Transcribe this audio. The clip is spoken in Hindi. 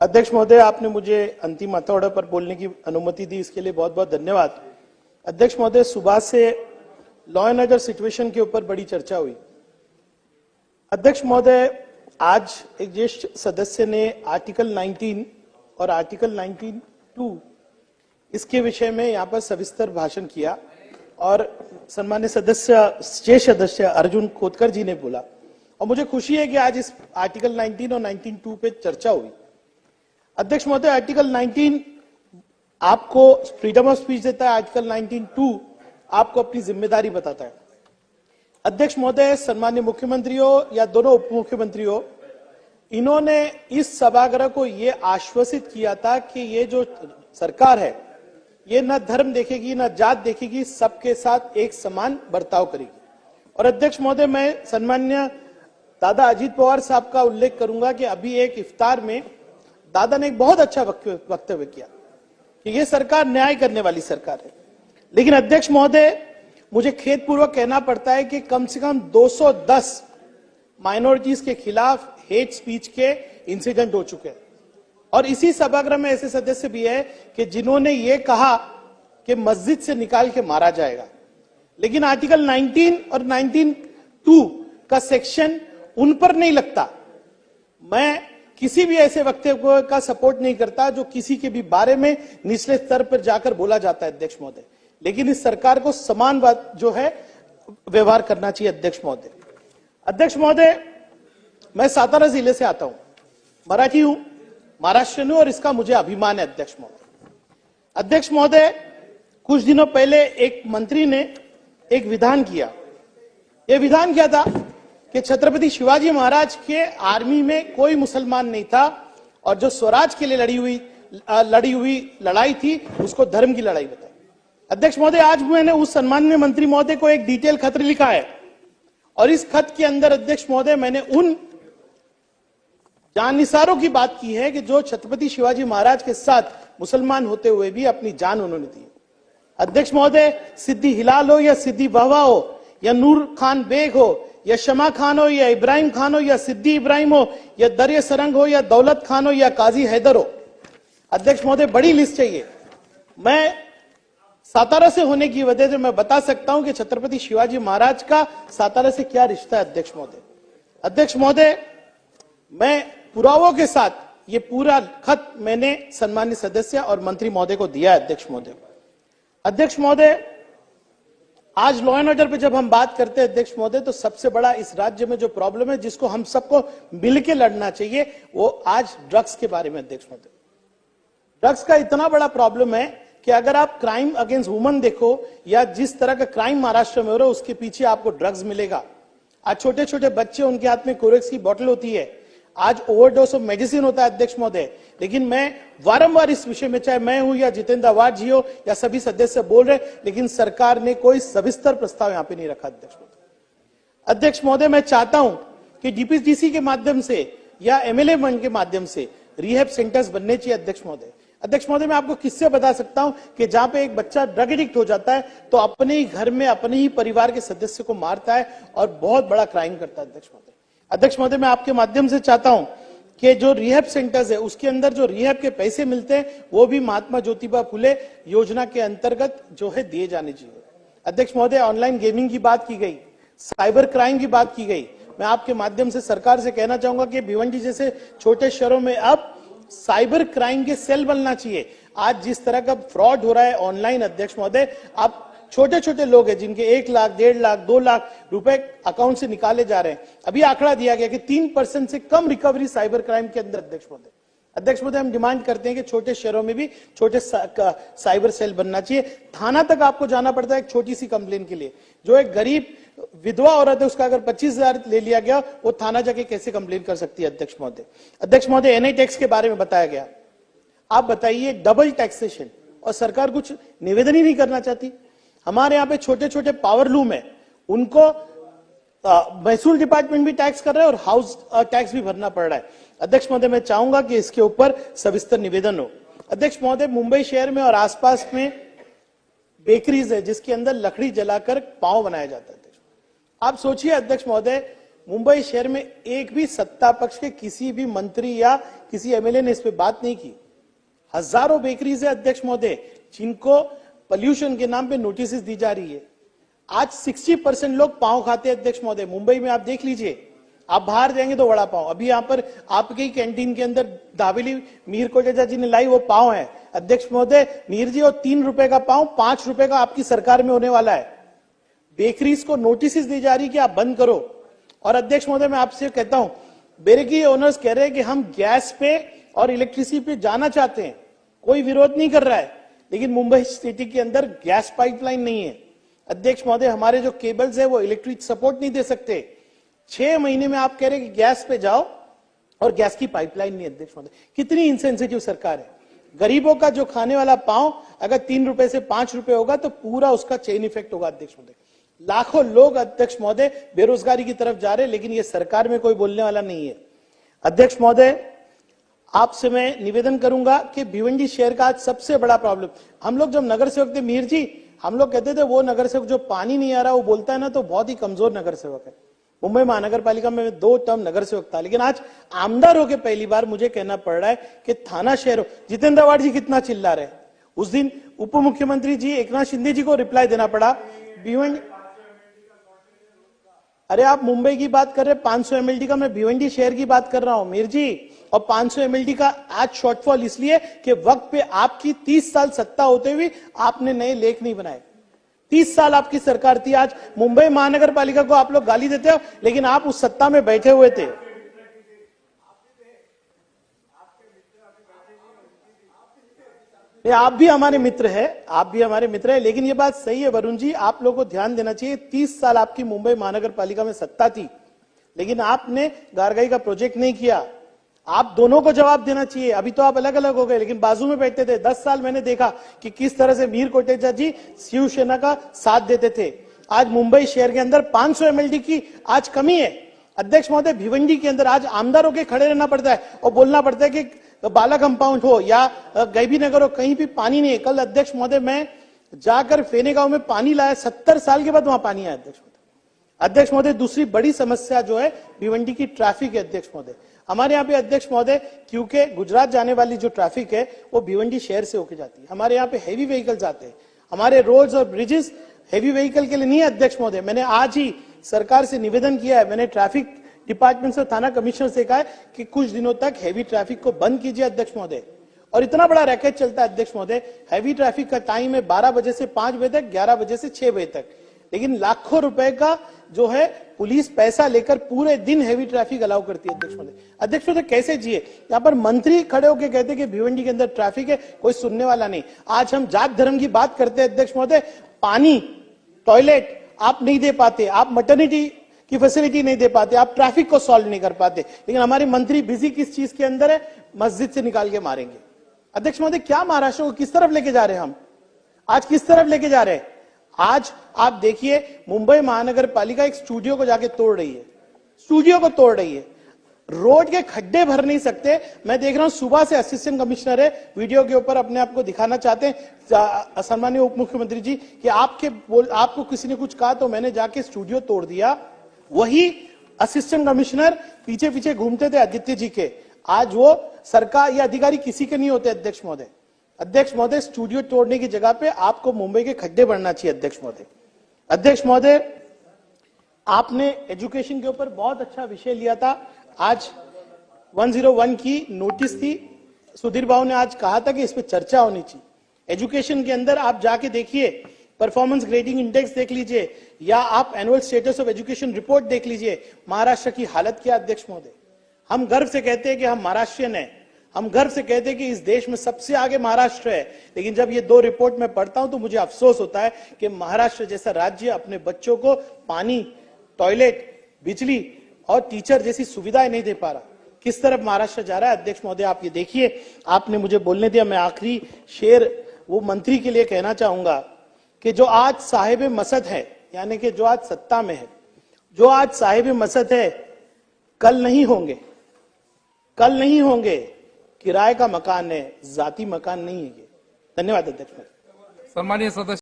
अध्यक्ष महोदय, आपने मुझे अंतिम हथौड़े पर बोलने की अनुमति दी, इसके लिए बहुत बहुत धन्यवाद। अध्यक्ष महोदय, सुबह से लॉ एंड ऑर्डर सिचुएशन के ऊपर बड़ी चर्चा हुई। अध्यक्ष महोदय, आज एक ज्येष्ठ सदस्य ने आर्टिकल 19 और आर्टिकल 19(2) इसके विषय में यहाँ पर सविस्तर भाषण किया और सम्मान्य ज्येष्ठ सदस्य अर्जुन खोतकर जी ने बोला, और मुझे खुशी है कि आज इस आर्टिकल 19 और 19(2) पे चर्चा हुई। अध्यक्ष महोदय, आर्टिकल 19 आपको फ्रीडम ऑफ स्पीच देता है, आर्टिकल 19(2) आपको अपनी जिम्मेदारी बताता है। अध्यक्ष महोदय, सम्मान्य मुख्यमंत्री हो या दोनों उप मुख्यमंत्री हो, इन्होंने इस सभागृह को ये आश्वासित किया था कि ये जो सरकार है ये न धर्म देखेगी न जात देखेगी, सबके साथ एक समान बर्ताव करेगी। और अध्यक्ष महोदय, मैं सम्मान्य दादा अजीत पवार साहब का उल्लेख करूंगा कि अभी एक इफ्तार में दादा ने एक बहुत अच्छा वक्तव्य किया कि ये सरकार न्याय करने वाली सरकार है। लेकिन अध्यक्ष महोदय, मुझे खेदपूर्वक कहना पड़ता है कि कम से कम 210 माइनॉरिटीज के खिलाफ हेट स्पीच के इंसिडेंट हो चुके हैं। और इसी सभागृह में ऐसे सदस्य भी है कि जिन्होंने ये कहा कि मस्जिद से निकाल के मारा जाएगा, लेकिन आर्टिकल 19 और 19(2) का सेक्शन उन पर नहीं लगता। मैं किसी भी ऐसे वक्तव्य का सपोर्ट नहीं करता जो किसी के भी बारे में निचले स्तर पर जाकर बोला जाता है अध्यक्ष महोदय, लेकिन इस सरकार को समान बात जो है व्यवहार करना चाहिए अध्यक्ष महोदय। अध्यक्ष महोदय, मैं सातारा जिले से आता हूं, मराठी हूं, महाराष्ट्र हूं और इसका मुझे अभिमान है अध्यक्ष महोदय। अध्यक्ष महोदय, कुछ दिनों पहले एक मंत्री ने एक विधान किया। यह विधान क्या था कि छत्रपति शिवाजी महाराज के आर्मी में कोई मुसलमान नहीं था और जो स्वराज के लिए लड़ी हुई लड़ाई थी उसको धर्म की लड़ाई बताई। अध्यक्ष महोदय, आज मैंने उस सम्माननीय मंत्री महोदय को एक डिटेल खत लिखा है और इस खत के अंदर अध्यक्ष महोदय मैंने उन जाननिसारों की बात की है कि जो छत्रपति शिवाजी महाराज के साथ मुसलमान होते हुए भी अपनी जान उन्होंने दी। अध्यक्ष महोदय, सिद्दी हिलाल हो या सिद्दी बहवा हो या नूर खान बेग हो या शमा खान हो या इब्राहिम खान हो या सिद्दी इब्राहिम हो या दरिया सरंग हो या दौलत खान हो या काजी हैदर हो, अध्यक्ष महोदय बड़ी लिस्ट चाहिए। मैं सातारा से होने की वजह से मैं बता सकता हूं कि छत्रपति शिवाजी महाराज का सातारा से क्या रिश्ता है अध्यक्ष महोदय। अध्यक्ष महोदय, मैं पुरावों के साथ ये पूरा खत मैंने सम्मानित सदस्य और मंत्री महोदय को दिया है अध्यक्ष महोदय। अध्यक्ष महोदय, आज लॉ एंड ऑर्डर पे जब हम बात करते हैं अध्यक्ष महोदय, तो सबसे बड़ा इस राज्य में जो प्रॉब्लम है जिसको हम सबको मिलकर लड़ना चाहिए वो आज ड्रग्स के बारे में अध्यक्ष महोदय। ड्रग्स का इतना बड़ा प्रॉब्लम है कि अगर आप क्राइम अगेंस्ट वुमन देखो या जिस तरह का क्राइम महाराष्ट्र में हो रहा है उसके पीछे आपको ड्रग्स मिलेगा। आज छोटे छोटे बच्चे, उनके हाथ में कोरेक्स की बोतल होती है, आज ओवरडोज ऑफ मेडिसिन होता है अध्यक्ष महोदय। लेकिन मैं वारंवार इस विषय में, चाहे मैं हूं या जितेंद्र अवाड जी हो या सभी सदस्य बोल रहे, लेकिन सरकार ने कोई सविस्तर प्रस्ताव यहां पे नहीं रखा अध्यक्ष महोदय। अध्यक्ष महोदय, मैं चाहता हूं कि डीपीडीसी के माध्यम से या एमएलए फंड के माध्यम से रिहैब सेंटर्स बनने चाहिए अध्यक्ष महोदय। अध्यक्ष महोदय, मैं आपको किससे बता सकता हूं कि जहां पे एक बच्चा ड्रग एडिक्ट हो जाता है तो अपने ही घर में अपने ही परिवार के सदस्य को मारता है और बहुत बड़ा क्राइम करता है अध्यक्ष महोदय। अध्यक्ष महोदय, मैं आपके माध्यम से चाहता हूं कि जो रिहैब सेंटर्स है उसके अंदर जो रिहैब के पैसे मिलते हैं वो भी महात्मा ज्योतिबा फुले योजना के अंतर्गत जो है दिए जाने चाहिए। अध्यक्ष महोदय, ऑनलाइन गेमिंग की बात की गई, साइबर क्राइम की बात की गई। मैं आपके माध्यम से सरकार से कहना चाहूंगा कि भिवंडी जैसे छोटे शहरों में अब साइबर क्राइम के सेल बनना चाहिए। आज जिस तरह का फ्रॉड हो रहा है ऑनलाइन अध्यक्ष महोदय, आप छोटे छोटे लोग हैं जिनके 1 लाख, 1.5 लाख, 2 लाख रुपए अकाउंट से निकाले जा रहे हैं। अभी आंकड़ा दिया गया कि 3% से कम रिकवरी साइबर क्राइम के अंदर अध्यक्ष महोदय। अध्यक्ष महोदय, हम डिमांड करते हैं कि छोटे शहरों में भी छोटे साइबर सेल बनना चाहिए। थाना तक आपको जाना पड़ता है एक छोटी सी कंप्लेन के लिए। जो एक गरीब विधवा औरत है उसका अगर 25,000 ले लिया गया, वो थाना जाके कैसे कंप्लेन कर सकती है अध्यक्ष महोदय। अध्यक्ष महोदय, एनआई टैक्स के बारे में बताया गया। आप बताइए, डबल टैक्सेशन, और सरकार कुछ निवेदन ही नहीं करना चाहती। हमारे यहाँ पे छोटे छोटे पावर लूम है, उनको महसूल डिपार्टमेंट भी टैक्स कर रहा है और हाउस टैक्स भी भरना पड़ रहा है। अध्यक्ष महोदय, मैं चाहूंगा कि इसके ऊपर सविस्तर निवेदन हो। अध्यक्ष महोदय, मुंबई शहर में और आसपास में बेकरीज है जिसके अंदर लकड़ी जलाकर पाव बनाया जाता है। आप सोचिए अध्यक्ष महोदय, मुंबई शहर में एक भी सत्ता पक्ष के किसी भी मंत्री या किसी एमएलए ने इस पे बात नहीं की। हजारों बेकरीज है अध्यक्ष महोदय जिनको पोल्यूशन के नाम पे नोटिस दी जा रही है। आज 60% लोग पाव खाते हैं अध्यक्ष महोदय। मुंबई में आप देख लीजिए, आप बाहर जाएंगे तो वड़ा पाव। अभी यहां पर आपके ही कैंटीन के अंदर दावेली मीर कोटेचा जी ने लाई, वो पाव है अध्यक्ष महोदय। मीर जी, और 3 रुपए का पाव 5 रुपए का आपकी सरकार में होने वाला है। बेकरीज को नोटिस दी जा रही कि आप बंद करो। और अध्यक्ष महोदय मैं आपसे कहता हूं, बेकरी ओनर्स कह रहे हैं कि हम गैस पे और इलेक्ट्रिसिटी पे जाना चाहते हैं, कोई विरोध नहीं कर रहा है, लेकिन मुंबई सिटी के अंदर गैस पाइपलाइन नहीं है अध्यक्ष महोदय। हमारे जो केबल्स है वो इलेक्ट्रिक सपोर्ट नहीं दे सकते। 6 महीने में आप कह रहे हैं कि गैस पे जाओ और गैस की पाइपलाइन नहीं अध्यक्ष महोदय। कितनी इनसेंसिटिव सरकार है। गरीबों का जो खाने वाला पांव अगर 3 रुपए से 5 रुपए होगा तो पूरा उसका चेन इफेक्ट होगा अध्यक्ष महोदय। लाखों लोग अध्यक्ष महोदय बेरोजगारी की तरफ जा रहे हैं, लेकिन ये सरकार में कोई बोलने वाला नहीं है। अध्यक्ष महोदय, आपसे मैं निवेदन करूंगा कि भिवंडी शहर का आज सबसे बड़ा प्रॉब्लम, हम लोग जब नगर सेवक थे मीर जी, हम लोग कहते थे वो नगर सेवक जो पानी नहीं आ रहा वो बोलता है ना तो बहुत ही कमजोर नगर सेवक है। मुंबई महानगर पालिका में 2 टर्म नगर सेवक था, लेकिन आज आमदार होकर पहली बार मुझे कहना पड़ रहा है कि थाना शहर। जितेंद्र आवाड जी कितना चिल्ला रहे। उस दिन उप मुख्यमंत्री जी एकनाथ शिंदे जी को रिप्लाई देना पड़ा। भिवंडी, अरे आप मुंबई की बात कर रहे हैं 500 एमएलडी का, मैं भिवंडी शहर की बात कर रहा हूं मीर जी। और 500 एमएलडी का आज शॉर्टफॉल इसलिए कि वक्त पे आपकी 30 साल सत्ता होते हुए आपने नए लेख नहीं बनाए। 30 साल आपकी सरकार थी। आज मुंबई महानगर पालिका को आप लोग गाली देते हो, लेकिन आप उस सत्ता में बैठे हुए थे। आप भी हमारे मित्र हैं, आप भी हमारे मित्र हैं, लेकिन ये बात सही है वरुण जी, आप लोगों को ध्यान देना चाहिए। 30 साल आपकी मुंबई महानगर पालिका में सत्ता थी, लेकिन आपने गारगाई का प्रोजेक्ट नहीं किया। आप दोनों को जवाब देना चाहिए। अभी तो आप अलग अलग हो गए, लेकिन बाजू में बैठते थे। 10 साल मैंने देखा कि किस तरह से मीर कोटेचा जी शिवसेना का साथ देते थे। आज मुंबई शहर के अंदर 500 एमएलडी की आज कमी है अध्यक्ष महोदय। भिवंडी के अंदर आज आमदारों के खड़े रहना पड़ता है और बोलना पड़ता है कि बाला कंपाउंड हो या गैबी नगर हो, कहीं भी पानी नहीं है। कल अध्यक्ष महोदय मैं जाकर फेने गांव में पानी लाया, 70 साल के बाद वहां पानी आया अध्यक्ष महोदय। दूसरी बड़ी समस्या जो है भिवंडी की ट्रैफिक है अध्यक्ष महोदय। हमारे यहाँ पे अध्यक्ष महोदय, क्योंकि गुजरात जाने वाली जो ट्रैफिक है वो भिवंडी शहर से होकर जाती है। हमारे यहाँ पे हैवी व्हीकल्स आते हैं। हमारे रोड्स और ब्रिजेस हैवी व्हीकल के लिए नहीं है अध्यक्ष महोदय। मैंने आज ही सरकार से निवेदन किया है, मैंने ट्रैफिक डिपार्टमेंट से थाना कमिश्नर से कहा है कि कुछ दिनों तक हैवी ट्रैफिक को बंद कीजिए अध्यक्ष महोदय। और इतना बड़ा रैकेट चलता है अध्यक्ष महोदय। हैवी ट्रैफिक का टाइम है 12 बजे से 5 बजे तक, 11 बजे से 6 बजे तक, लेकिन लाखों रुपए का जो है पुलिस पैसा लेकर पूरे दिन हैवी ट्रैफिक अलाउ करती है अध्यक्ष महोदय। अध्यक्ष महोदय कैसे जिए। यहाँ पर मंत्री खड़े होकर कहते हैं कि भिवंडी के अंदर ट्रैफिक है, कोई सुनने वाला नहीं। आज हम जात धर्म की बात करते हैं अध्यक्ष महोदय, पानी टॉयलेट आप नहीं दे पाते, आप मैटरनिटी की फैसिलिटी नहीं दे पाते, आप ट्रैफिक को सॉल्व नहीं कर पाते, लेकिन हमारे मंत्री बिजी किस चीज के अंदर है, मस्जिद से निकाल के मारेंगे। अध्यक्ष महोदय क्या महाराष्ट्र को किस तरफ लेके जा रहे हैं हम, आज किस तरफ लेके जा रहे हैं। आज आप देखिए मुंबई महानगर पालिका एक स्टूडियो को जाके तोड़ रही है, स्टूडियो को तोड़ रही है, रोड के खड्डे भर नहीं सकते। मैं देख रहा हूं सुबह से असिस्टेंट कमिश्नर है, वीडियो के ऊपर अपने आप को दिखाना चाहते हैं सम्मानीय उप मुख्यमंत्री जी कि आपको किसी ने कुछ कहा तो मैंने जाके स्टूडियो तोड़ दिया। वही असिस्टेंट कमिश्नर पीछे पीछे घूमते थे आदित्य जी के, आज वो सरकार या अधिकारी किसी के नहीं होते अध्यक्ष महोदय। अध्यक्ष महोदय स्टूडियो तोड़ने की जगह पे आपको मुंबई के खड्डे भरना चाहिए अध्यक्ष महोदय। अध्यक्ष महोदय आपने एजुकेशन के ऊपर बहुत अच्छा विषय लिया था। आज 101 की नोटिस थी, सुधीर बाबू ने आज कहा था कि इस पे चर्चा होनी चाहिए। एजुकेशन के अंदर आप जाके देखिए, परफॉर्मेंस ग्रेडिंग इंडेक्स देख लीजिए या आप annual status of education report देख लीजिए। महाराष्ट्र की हालत क्या अध्यक्ष महोदय। हम गर्व से कहते हैं कि हम महाराष्ट्रियन हैं, हम गर्व से कहते हैं कि इस देश में सबसे आगे महाराष्ट्र है, लेकिन जब ये 2 रिपोर्ट में पढ़ता हूं तो मुझे अफसोस होता है कि महाराष्ट्र जैसा राज्य अपने बच्चों को पानी, टॉयलेट, बिजली और टीचर जैसी सुविधाएं नहीं दे पा रहा। किस तरफ महाराष्ट्र जा रहा है अध्यक्ष महोदय आप ये देखिए। आपने मुझे बोलने दिया, मैं आखिरी शेर वो मंत्री के लिए कहना चाहूंगा कि जो आज साहिब मसद है, यानी कि जो आज सत्ता में है, जो आज साहिब मसद है, कल नहीं होंगे, कल नहीं होंगे। किराए का मकान है, जाति मकान नहीं है ये। धन्यवाद अध्यक्ष। सम्मानीय सदस्य।